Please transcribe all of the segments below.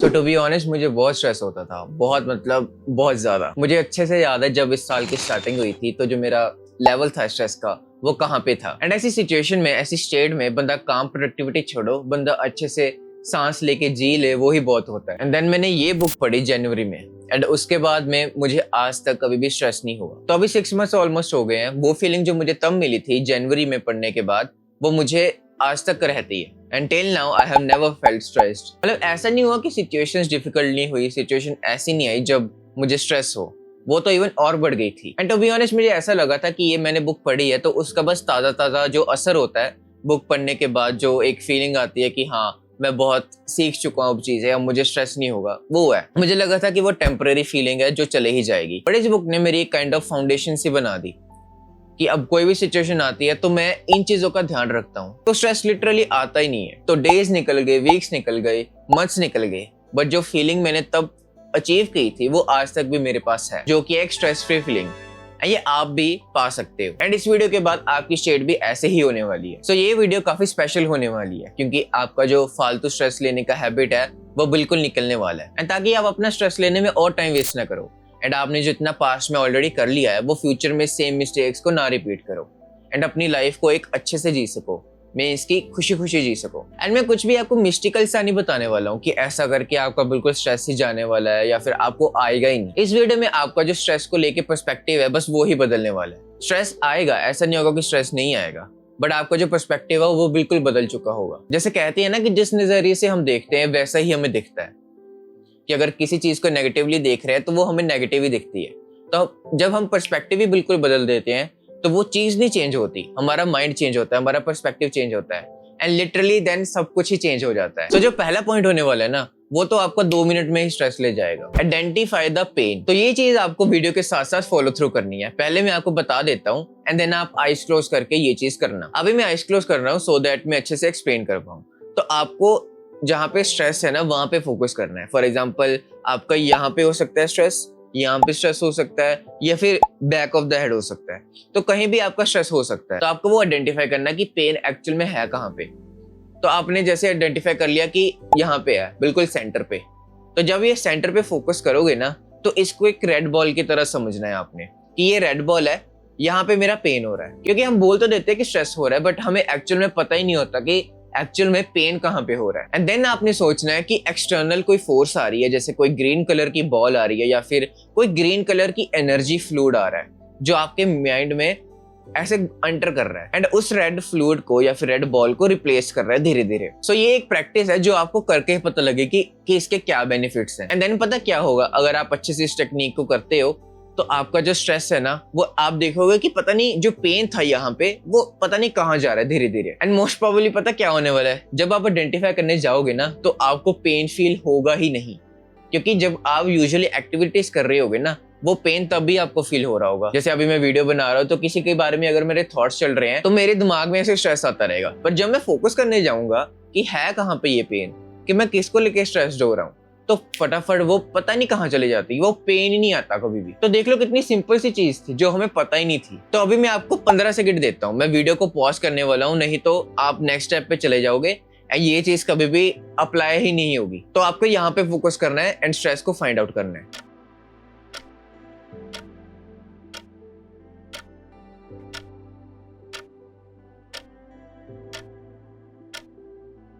तो to be honest मुझे बहुत स्ट्रेस होता था, बहुत मतलब बहुत ज्यादा। मुझे अच्छे से याद है जब इस साल की स्टार्टिंग हुई थी तो जो मेरा लेवल था स्ट्रेस का वो कहाँ पे था। एंड ऐसी सिचुएशन में, ऐसी स्टेट में बंदा काम प्रोडक्टिविटी छोड़ो, बंदा अच्छे से सांस लेके जी ले, वो ही बहुत होता है। एंड देन मैंने ये बुक पढ़ी जनवरी में, एंड उसके बाद में मुझे आज तक कभी भी स्ट्रेस नहीं हुआ। तो अभी 6 मंथ्स ऑलमोस्ट हो गए हैं। वो फीलिंग जो मुझे तब मिली थी जनवरी में पढ़ने के बाद, वो मुझे आज तक रहती है। And till now I have never felt stressed. मतलब ऐसा नहीं हुआ कि सिचुएशंस डिफिकल्ट नहीं हुई, सिचुएशन ऐसी नहीं आई जब मुझे स्ट्रेस हो, वो तो इवन और बढ़ गई थी। एंड टू बी ऑनेस्ट मुझे ऐसा लगा था कि ये मैंने बुक पढ़ी है तो उसका बस ताजा ताजा जो असर होता है बुक पढ़ने के बाद, जो एक फीलिंग आती है कि हाँ मैं बहुत सीख चुका हूँ चीजें, अब मुझे स्ट्रेस नहीं होगा, वो है। मुझे लगा था कि वो टेम्पररी फीलिंग है जो चले ही जाएगी। बट इस बुक ने मेरी एक काइंड ऑफ फाउंडेशन सी बना दी कि अब कोई भी सिचुएशन आती है तो मैं इन चीजों का ध्यान रखता हूँ, तो स्ट्रेस लिटरली आता ही नहीं है। तो डेज निकल गए, वीक्स निकल गए, मंथ्स निकल गए, बट जो फीलिंग मैंने तब अचीव की थी वो आज तक भी मेरे पास है, जो कि एक स्ट्रेस फ्री फीलिंग। ये आप भी पा सकते हो। एंड इस वीडियो के बाद आपकी स्टेट भी ऐसे ही होने वाली है। सो ये वीडियो काफी स्पेशल होने वाली है क्योंकि आपका जो फालतू स्ट्रेस लेने का हैबिट है वो बिल्कुल निकलने वाला है। एंड ताकि आप अपना स्ट्रेस लेने में और टाइम वेस्ट ना करो, एंड आपने जो इतना पास्ट में ऑलरेडी कर लिया है वो फ्यूचर में सेम मिस्टेक्स को ना रिपीट करो, एंड अपनी लाइफ को एक अच्छे से जी सको, मैं इसकी खुशी खुशी जी सको। एंड मैं कुछ भी आपको मिस्टिकल सा नहीं बताने वाला हूँ कि ऐसा करके आपका बिल्कुल स्ट्रेस ही जाने वाला है या फिर आपको आएगा ही नहीं। इस वीडियो में आपका जो स्ट्रेस को लेके पर्सपेक्टिव है बस वो ही बदलने वाला है। स्ट्रेस आएगा, ऐसा नहीं होगा कि स्ट्रेस नहीं आएगा, बट आपका जो पर्सपेक्टिव है वो बिल्कुल बदल चुका होगा। जैसे कहते हैं ना कि जिस नजरिए से हम देखते हैं वैसा ही हमें दिखता है, कि अगर किसी चीज को नेगेटिवली देख रहे हैं तो वो हमें नेगेटिव ही दिखती है। तो जब हम पर्सपेक्टिव ही बिल्कुल बदल देते हैं तो वो चीज नहीं चेंज होती, हमारा माइंड चेंज होता है, हमारा पर्सपेक्टिव चेंज होता है, एंड लिटरली देन सब कुछ ही चेंज हो जाता है। तो जो पहला पॉइंट होने वाला है ना, वो तो आपको 2 मिनट में ही स्ट्रेस ले जाएगा। Identify the pain. तो ये चीज आपको वीडियो के साथ साथ फॉलो थ्रू करनी है। पहले मैं आपको बता देता हूँ एंड देन आप आइज क्लोज करके ये चीज करना। अभी मैं आइज क्लोज कर रहा हूँ सो दैट मैं अच्छे से एक्सप्लेन कर पाऊँ। तो आपको जहाँ पे स्ट्रेस है ना वहां पे फोकस करना है। फॉर एग्जाम्पल आपका यहाँ पे हो सकता है स्ट्रेस, यहाँ पे स्ट्रेस हो सकता है, या फिर बैक ऑफ द हेड हो सकता है, तो कहीं भी आपका स्ट्रेस हो सकता है। तो आपको वो आइडेंटिफाई करना कि पेन एक्चुअल में है कहाँ पे। तो आपने जैसे आइडेंटिफाई कर लिया कि यहाँ पे है, बिल्कुल सेंटर पे, तो जब ये सेंटर पे फोकस करोगे ना तो इसको एक रेड बॉल की तरह समझना है आपने कि ये रेड बॉल है, यहाँ पे मेरा पेन हो रहा है। क्योंकि हम बोल तो देते हैं कि स्ट्रेस हो रहा है, बट हमें एक्चुअल में पता ही नहीं होता कि एक्चुअल में पेन कहाँ पे हो रहा है। एंड देन आपने सोचना है कि एक्सटर्नल कोई फोर्स आ रही है, जैसे कोई ग्रीन कलर की बॉल आ रही है या फिर कोई ग्रीन कलर की एनर्जी फ्लूइड आ रहा है जो आपके माइंड में ऐसे एंटर कर रहा है, एंड उस रेड फ्लूइड को या फिर रेड बॉल को रिप्लेस कर रहा है धीरे धीरे। सो ये एक प्रैक्टिस है जो आपको करके पता लगे कि इसके क्या बेनिफिट्स हैं। एंड देन पता क्या होगा, अगर आप अच्छे से इस टेक्निक को करते हो तो आपका जो स्ट्रेस है ना वो आप देखोगे कि पता नहीं जो पेन था यहाँ पे वो पता नहीं कहाँ जा रहा है धीरे धीरे। एंड मोस्ट प्रोबेबली पता क्या होने वाला है, जब आप आइडेंटिफाई करने जाओगे ना तो आपको पेन फील होगा ही नहीं, क्योंकि जब आप यूजुअली एक्टिविटीज कर रहे होगे ना वो पेन तब भी आपको फील हो रहा होगा। जैसे अभी मैं वीडियो बना रहा हूँ तो किसी के बारे में अगर मेरे थॉट्स चल रहे हैं तो मेरे दिमाग में ऐसे स्ट्रेस आता रहेगा, पर जब मैं फोकस करने जाऊंगा कि है कहाँ पे ये पेन, कि मैं किसको लेके स्ट्रेस्ड हो रहा हूँ, तो फटाफट वो पता नहीं कहाँ चले जाती, वो पेन ही नहीं आता कभी भी। तो देख लो कितनी सिंपल सी चीज थी जो हमें पता ही नहीं थी। तो अभी मैं आपको 15 सेकंड देता हूँ, मैं वीडियो को पॉज करने वाला हूँ, नहीं तो आप नेक्स्ट स्टेप पे चले जाओगे, ये चीज कभी भी अप्लाई ही नहीं होगी। तो आपको यहाँ पे फोकस करना है एंड स्ट्रेस को फाइंड आउट करना है।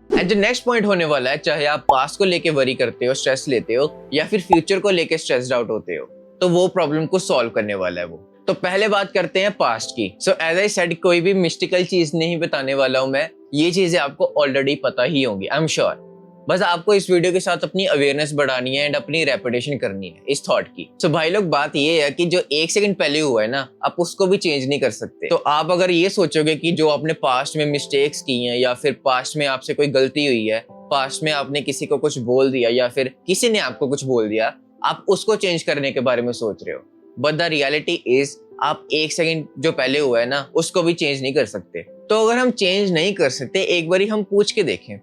एंड जो नेक्स्ट पॉइंट होने वाला है, चाहे आप पास्ट को लेके वरी करते हो, स्ट्रेस लेते हो, या फिर फ्यूचर को लेके स्ट्रेस्ड आउट होते हो, तो वो प्रॉब्लम को सॉल्व करने वाला है वो। तो पहले बात करते हैं पास्ट की। सो एज आई सेड, कोई भी मिस्टिकल चीज नहीं बताने वाला हूं मैं, ये चीजें आपको ऑलरेडी पता ही होंगी, आई एम श्योर। बस आपको इस वीडियो के साथ अपनी अवेयरनेस बढ़ानी है एंड अपनी रेपुटेशन करनी है इस थॉट की। सो भाई लोग, बात ये है कि जो 1 सेकंड पहले हुआ है ना, आप उसको भी चेंज नहीं कर सकते। तो आप अगर ये सोचोगे कि जो आपने पास्ट में मिस्टेक्स की हैं, या फिर पास्ट में आपसे कोई गलती हुई है, पास्ट में आपने किसी को कुछ बोल दिया या फिर किसी ने आपको कुछ बोल दिया, आप उसको चेंज करने के बारे में सोच रहे हो, बट द रियलिटी इज आप 1 सेकंड जो पहले हुआ है ना उसको भी चेंज नहीं कर सकते। तो अगर हम चेंज नहीं कर सकते, एक बारी हम पूछ के देखें।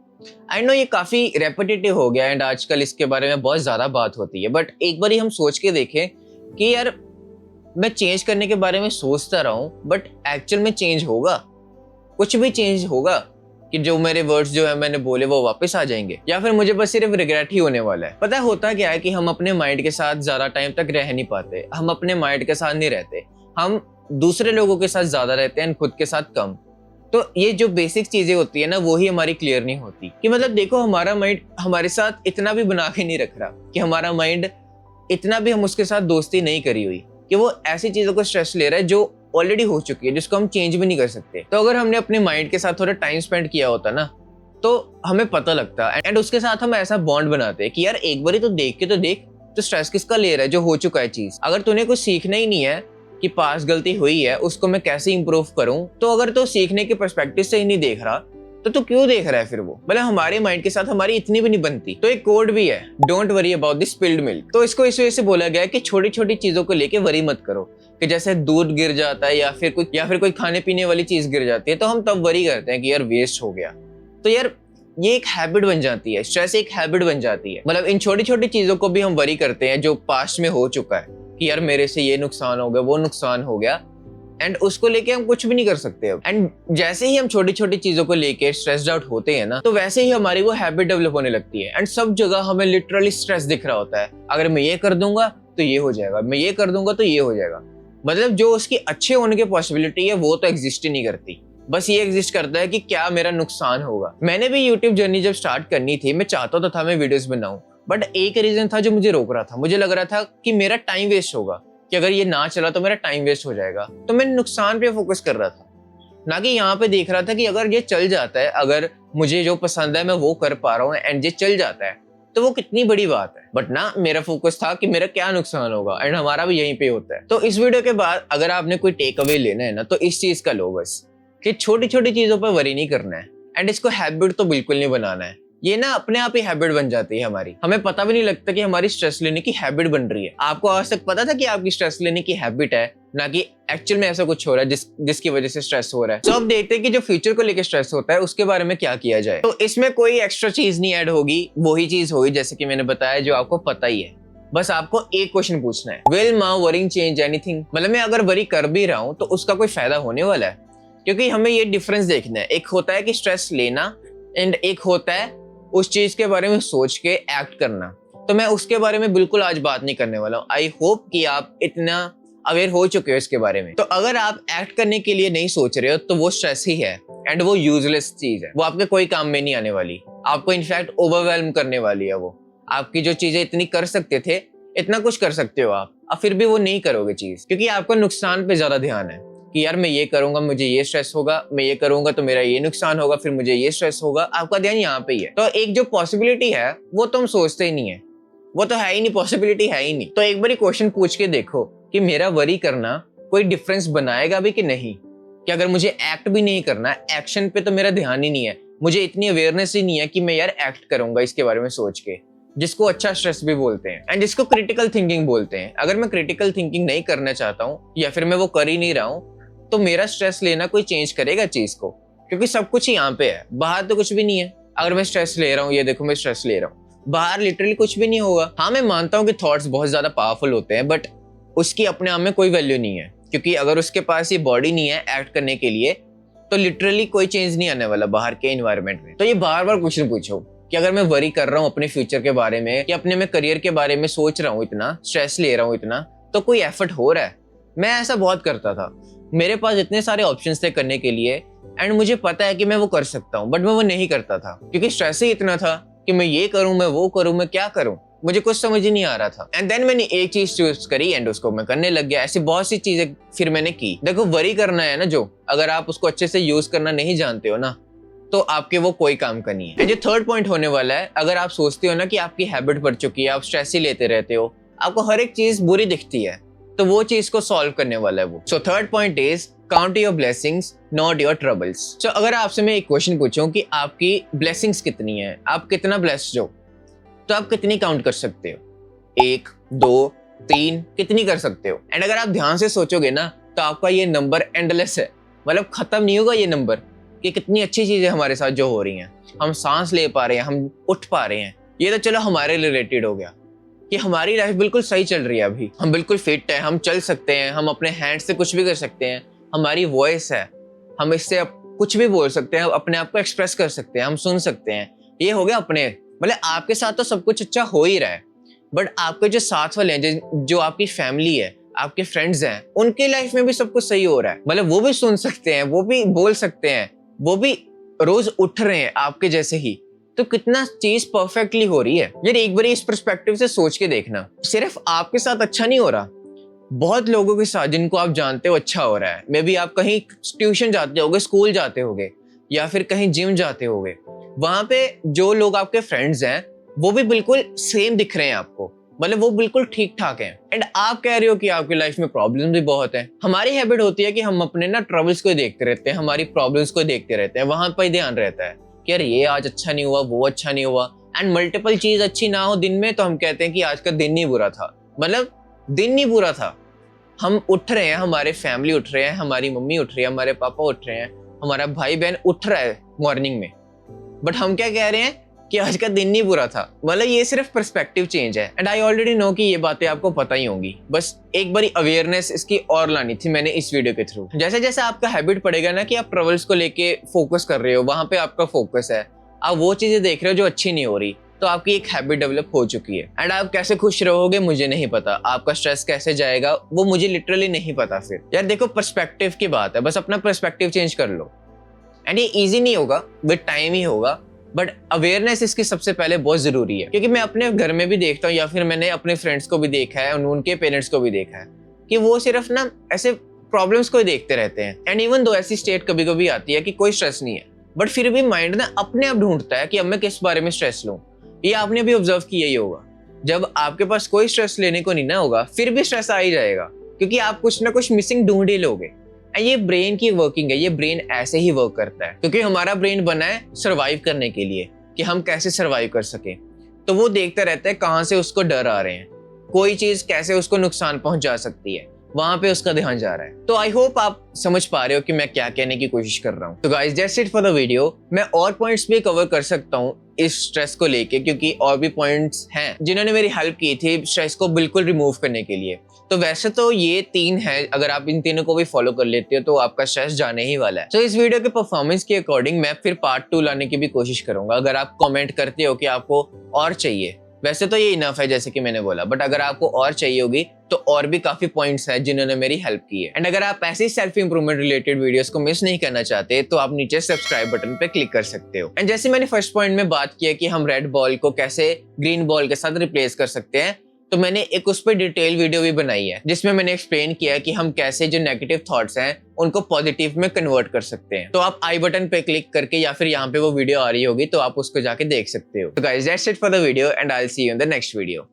आई नो ये काफी रेपिटेटिव हो गया एंड आजकल इसके बारे में बहुत ज्यादा बात होती है, बट एक बारी हम सोच के देखें कि यार मैं चेंज करने के बारे में सोचता रहा हूं, बट एक्चुअल में चेंज होगा, कुछ भी चेंज होगा कि जो मेरे वर्ड्स जो है मैंने बोले वो वापस आ जाएंगे, या फिर मुझे बस सिर्फ रिग्रेट ही होने वाला है। पता है होता क्या है कि हम अपने माइंड के साथ ज्यादा टाइम तक रह नहीं पाते, हम अपने माइंड के साथ नहीं रहते, हम दूसरे लोगों के साथ ज्यादा रहते हैं, खुद के साथ कम। तो ये जो बेसिक चीजें होती है ना, वो ही हमारी क्लियर नहीं होती। कि मतलब देखो, हमारा माइंड हमारे साथ इतना भी बना के नहीं रख रहा, कि हमारा माइंड इतना भी हम उसके साथ दोस्ती नहीं करी हुई कि वो ऐसी चीजों को स्ट्रेस ले रहा है जो ऑलरेडी हो चुकी है, जिसको हम चेंज भी नहीं कर सकते। तो अगर हमने अपने माइंड के साथ थोड़ा टाइम स्पेंड किया होता ना, तो हमें पता लगता एंड उसके साथ हम ऐसा बॉन्ड बनाते हैं कि यार एक बारी तो देख के तो देख, तो स्ट्रेस किसका ले रहा है, जो हो चुका है चीज। अगर तूने कुछ सीखना ही नहीं है कि पास गलती हुई है, उसको मैं कैसे इंप्रूव करूं, तो अगर तू सीखने के पर्सपेक्टिव से ही नहीं देख रहा, तो तू क्यों देख रहा है फिर वो। मतलब हमारे माइंड के साथ हमारी इतनी भी नहीं बनती। तो एक कोड भी है, don't worry about the spilled milk. तो इसको इस वजह से बोला गया है कि छोटी छोटी चीजों को लेके वरी मत करो, कि जैसे दूध गिर जाता है या फिर कोई खाने पीने वाली चीज गिर जाती है, तो हम तब वरी करते हैं कि यार वेस्ट हो गया। तो यार ये एक हैबिट बन जाती है, स्ट्रेस एक हैबिट बन जाती है। मतलब इन छोटी छोटी चीजों को भी हम वरी करते हैं जो पास्ट में हो चुका है, कि यार मेरे से ये नुकसान हो गया, वो नुकसान हो गया, एंड उसको लेके हम कुछ भी नहीं कर सकते अब। एंड जैसे ही हम छोटी छोटी चीजों को लेके स्ट्रेस्ड आउट होते हैं ना, तो वैसे ही हमारी वो हैबिट डेवलप होने लगती है। एंड सब जगह हमें लिटरली स्ट्रेस दिख रहा होता है, अगर मैं ये कर दूंगा तो ये हो जाएगा, मैं ये कर दूंगा तो ये हो जाएगा। मतलब जो उसकी अच्छे होने की पॉसिबिलिटी है वो तो एग्जिस्ट ही नहीं करती, बस ये एग्जिस्ट करता है कि क्या मेरा नुकसान होगा। मैंने भी यूट्यूब जर्नी जब स्टार्ट करनी थी, मैं चाहता तो था मैं वीडियोस बनाऊं, बट एक रीजन था जो मुझे रोक रहा था। मुझे लग रहा था कि मेरा टाइम वेस्ट होगा, कि अगर ये ना चला तो मेरा टाइम वेस्ट हो जाएगा। तो मैं नुकसान पे फोकस कर रहा था, ना कि यहाँ पे देख रहा था कि अगर ये चल जाता है, अगर मुझे जो पसंद है मैं वो कर पा रहा हूँ एंड ये चल जाता है, तो वो कितनी बड़ी बात है। बट ना, मेरा फोकस था कि मेरा क्या नुकसान होगा, एंड हमारा भी यहीं पे होता है। तो इस वीडियो के बाद अगर आपने कोई टेक अवे लेना है ना, तो इस चीज का लो बस, कि छोटी छोटी चीजों पर वरी नहीं करना है, एंड इसको हैबिट तो बिल्कुल नहीं बनाना है। ये ना अपने आप ही हैबिट बन जाती है हमारी, हमें पता भी नहीं लगता कि हमारी स्ट्रेस लेने की हैबिट बन रही है। आपको आज तक पता था कि आपकी स्ट्रेस लेने की हैबिट है, ना कि एक्चुअल में ऐसा कुछ हो रहा है जिसकी वजह से स्ट्रेस हो रहा है। तो अब देखते हैं कि जो फ्यूचर को लेकर स्ट्रेस होता है उसके बारे में क्या किया जाए। तो इसमें कोई एक्स्ट्रा चीज नहीं ऐड होगी, वही चीज होगी जैसे कि मैंने बताया, जो आपको पता ही है। बस आपको एक क्वेश्चन पूछना है, will my worrying change anything. मतलब मैं अगर वरी कर भी रहा हूं तो उसका कोई फायदा होने वाला है? क्योंकि हमें ये डिफरेंस देखना है, एक होता है कि स्ट्रेस लेना एंड एक होता है उस चीज के बारे में सोच के एक्ट करना। तो मैं उसके बारे में बिल्कुल आज बात नहीं करने वाला हूँ। आई होप कि आप इतना अवेयर हो चुके हो इसके बारे में। तो अगर आप एक्ट करने के लिए नहीं सोच रहे हो तो वो स्ट्रेस ही है, एंड वो यूजलेस चीज है, वो आपके कोई काम में नहीं आने वाली, आपको इनफैक्ट ओवरवेलम करने वाली है। वो आपकी जो चीजें इतनी कर सकते थे, इतना कुछ कर सकते हो आप, अब फिर भी वो नहीं करोगे चीज, क्योंकि आपको नुकसान पे ज्यादा ध्यान है कि यार मैं ये करूंगा मुझे ये स्ट्रेस होगा, मैं ये करूंगा तो मेरा ये नुकसान होगा, फिर मुझे ये स्ट्रेस होगा। आपका ध्यान यहाँ पे ही है। तो एक जो पॉसिबिलिटी है वो तो हम सोचते ही नहीं है, वो तो है ही नहीं, पॉसिबिलिटी है ही नहीं। तो एक बार क्वेश्चन पूछ के देखो कि मेरा वरी करना कोई डिफरेंस बनाएगा भी कि नहीं। कि अगर मुझे एक्ट भी नहीं करना, एक्शन पे तो मेरा ध्यान ही नहीं है, मुझे इतनी अवेयरनेस ही नहीं है कि मैं यार एक्ट करूंगा इसके बारे में सोच के, जिसको अच्छा स्ट्रेस भी बोलते हैं एंड जिसको क्रिटिकल थिंकिंग बोलते हैं। अगर मैं क्रिटिकल थिंकिंग नहीं करना चाहता हूँ या फिर मैं वो कर ही नहीं रहा हूँ, तो मेरा स्ट्रेस लेना कोई चेंज करेगा चीज को? क्योंकि सब कुछ यहाँ पे है, बाहर तो कुछ भी नहीं है। अगर मैं स्ट्रेस ले रहा हूँ, ये देखो मैं स्ट्रेस ले रहा हूँ, बाहर लिटरली कुछ भी नहीं होगा। हाँ, मैं मानता हूँ कि थॉट्स बहुत ज्यादा पावरफुल होते हैं, बट उसकी अपने आप में कोई वैल्यू नहीं है, क्योंकि अगर उसके पास ये बॉडी नहीं है एक्ट करने के लिए, तो लिटरली कोई चेंज नहीं आने वाला बाहर के एनवायरनमेंट में। तो ये बार बार क्वेश्चन पूछो कि अगर मैं वरी कर रहा हूँ अपने फ्यूचर के बारे में, या अपने में करियर के बारे में सोच रहा हूँ, इतना स्ट्रेस ले रहा हूँ इतना, तो कोई एफर्ट हो रहा है? मैं ऐसा बहुत करता था, मेरे पास इतने सारे ऑप्शंस थे करने के लिए, एंड मुझे पता है कि मैं वो कर सकता हूँ, बट मैं वो नहीं करता था, क्योंकि स्ट्रेस ही इतना था कि मैं ये करूँ, मैं वो करूँ, मैं क्या करूँ, मुझे कुछ समझ ही नहीं आ रहा था। एंड देन मैंने एक चीज चूज करी एंड उसको मैं करने लग गया। ऐसी बहुत सी चीजें फिर मैंने की। देखो, वरी करना है ना जो, अगर आप उसको अच्छे से यूज करना नहीं जानते हो ना, तो आपके वो कोई काम का नहीं है। एंड जो थर्ड पॉइंट होने वाला है, अगर आप सोचते हो ना कि आपकी हैबिट पड़ चुकी है, आप स्ट्रेस ही लेते रहते हो, आपको हर एक चीज बुरी दिखती है, तो वो चीज को सॉल्व करने वाला है वो। So third point is count your blessings not your troubles. So अगर आपसे मैं एक क्वेश्चन पूछूं कि आपकी ब्लेसिंग्स कितनी है, आप कितना ब्लेस्ड हो, तो आप कितनी काउंट कर सकते हो? 1, 2, 3 कितनी कर सकते हो? एंड अगर आप ध्यान से सोचोगे ना, तो आपका ये नंबर एंडलेस है, मतलब खत्म नहीं होगा ये नंबर, कि कितनी अच्छी चीजें हमारे साथ जो हो रही हैं। हम सांस ले पा रहे हैं, हम उठ पा रहे हैं, ये तो चलो हमारे रिलेटेड हो गया कि हमारी लाइफ बिल्कुल सही चल रही है, अभी हम बिल्कुल फिट है, हम चल सकते हैं, हम अपने हैंड से कुछ भी कर सकते हैं, हमारी वॉइस है, हम इससे कुछ भी बोल सकते हैं, अपने आप को एक्सप्रेस कर सकते हैं, हम सुन सकते हैं। ये हो गया अपने, मतलब आपके साथ तो सब कुछ अच्छा हो ही रहा है, बट आपके जो साथ वाले हैं, जो आपकी फैमिली है, आपके फ्रेंड्स हैं, उनके लाइफ में भी सब कुछ सही हो रहा है, मतलब वो भी सुन सकते हैं, वो भी बोल सकते हैं, वो भी रोज उठ रहे हैं आपके जैसे ही, तो कितना चीज परफेक्टली हो रही है। यार एक बार इस पर्सपेक्टिव से सोच के देखना, सिर्फ आपके साथ अच्छा नहीं हो रहा, बहुत लोगों के साथ जिनको आप जानते हो अच्छा हो रहा है। मे बी आप कहीं ट्यूशन जाते होगे, स्कूल जाते होगे, या फिर कहीं जिम जाते होगे, वहां पे जो लोग आपके फ्रेंड्स हैं वो भी बिल्कुल सेम दिख रहे हैं आपको, मतलब वो बिल्कुल ठीक ठाक हैं। एंड आप कह रहे हो कि आपकी लाइफ में प्रॉब्लम भी बहुत है। हमारी हैबिट होती है कि हम अपने ना ट्रबल्स को देखते रहते हैं, हमारी प्रॉब्लम्स को देखते रहते हैं, वहां पर ध्यान रहता है कि यार ये आज अच्छा नहीं हुआ, वो अच्छा नहीं हुआ। एंड मल्टीपल चीज अच्छी ना हो दिन में तो हम कहते हैं कि आज का दिन ही बुरा था, मतलब दिन नहीं बुरा था। हम उठ रहे हैं, हमारे फैमिली उठ रहे हैं, हमारी मम्मी उठ रही है, हमारे पापा उठ रहे हैं, हमारा भाई बहन उठ रहा है मॉर्निंग में, बट हम क्या कह रहे हैं कि आज का दिन नहीं बुरा था। मतलब ये सिर्फ पर्सपेक्टिव चेंज है। एंड आई ऑलरेडी नो कि ये बातें आपको पता ही होंगी, बस एक बारी अवेयरनेस इसकी और लानी थी मैंने इस वीडियो के थ्रू। जैसे जैसे आपका हैबिट पड़ेगा ना कि आप ट्रबल्स को लेके फोकस कर रहे हो, वहां पे आपका फोकस है, आप वो चीजें देख रहे हो जो अच्छी नहीं हो रही, तो आपकी एक हैबिट डेवलप हो चुकी है। एंड आप कैसे खुश रहोगे मुझे नहीं पता, आपका स्ट्रेस कैसे जाएगा वो मुझे लिटरली नहीं पता। फिर यार देखो, पर्सपेक्टिव की बात है, बस अपना पर्सपेक्टिव चेंज कर लो। एंड ये इजी नहीं होगा, विद टाइम ही होगा, बट अवेयरनेस इसकी सबसे पहले बहुत जरूरी है। क्योंकि मैं अपने घर में भी देखता हूँ, या फिर मैंने अपने फ्रेंड्स को भी देखा है, उनके पेरेंट्स को भी देखा है कि वो सिर्फ ना ऐसे प्रॉब्लम्स को ही देखते रहते हैं। एंड इवन दो ऐसी स्टेट कभी कभी आती है कि कोई स्ट्रेस नहीं है, बट फिर भी माइंड ना अपने आप ढूंढता है कि अब मैं किस बारे में स्ट्रेस लूं। ये आपने भी ऑब्जर्व किया ही होगा, जब आपके पास कोई स्ट्रेस लेने को नहीं ना होगा, फिर भी स्ट्रेस आ ही जाएगा, क्योंकि आप कुछ ना कुछ मिसिंग ढूंढ ही लोगे। ये ब्रेन की वर्किंग है, ये ब्रेन ऐसे ही वर्क करता है, क्योंकि हमारा ब्रेन बना है सर्वाइव करने के लिए, कि हम कैसे सर्वाइव कर सके। तो वो देखता रहता है कहाँ से उसको डर आ रहे हैं, कोई चीज कैसे उसको नुकसान पहुंचा सकती है, वहां पे उसका ध्यान जा रहा है। तो आई होप आप समझ पा रहे हो कि मैं क्या कहने की कोशिश कर रहा हूँ। तो guys that's it for the video. मैं और पॉइंट्स भी कवर कर सकता हूँ इस स्ट्रेस को लेके, क्योंकि और भी पॉइंट्स हैं जिन्होंने मेरी हेल्प की थी स्ट्रेस को बिल्कुल रिमूव करने के लिए। तो वैसे तो ये 3 है, अगर आप इन तीनों को भी फॉलो कर लेते हो तो आपका स्ट्रेस जाने ही वाला है। तो इस वीडियो के परफॉर्मेंस के अकॉर्डिंग मैं फिर पार्ट 2 लाने की भी कोशिश करूंगा, अगर आप कमेंट करते हो कि आपको और चाहिए। वैसे तो ये इनफ है जैसे कि मैंने बोला, बट अगर आपको और चाहिए होगी तो और भी काफी पॉइंट्स हैं जिन्होंने मेरी हेल्प की है। एंड अगर आप ऐसी सेल्फ इंप्रूवमेंट रिलेटेड वीडियोस को मिस नहीं करना चाहते तो आप नीचे सब्सक्राइब बटन पे क्लिक कर सकते हो। एंड जैसे मैंने फर्स्ट पॉइंट में बात किया कि हम रेड बॉल को कैसे ग्रीन बॉल के साथ रिप्लेस कर सकते हैं, तो मैंने एक उस पर डिटेल वीडियो भी बनाई है जिसमें मैंने एक्सप्लेन किया कि हम कैसे जो नेगेटिव थॉट्स हैं उनको पॉजिटिव में कन्वर्ट कर सकते हैं। तो आप आई बटन पे क्लिक करके, या फिर यहाँ पे वो वीडियो आ रही होगी तो आप उसको जाके देख सकते हो। तो guys that's it for the video and I will see you in the next video.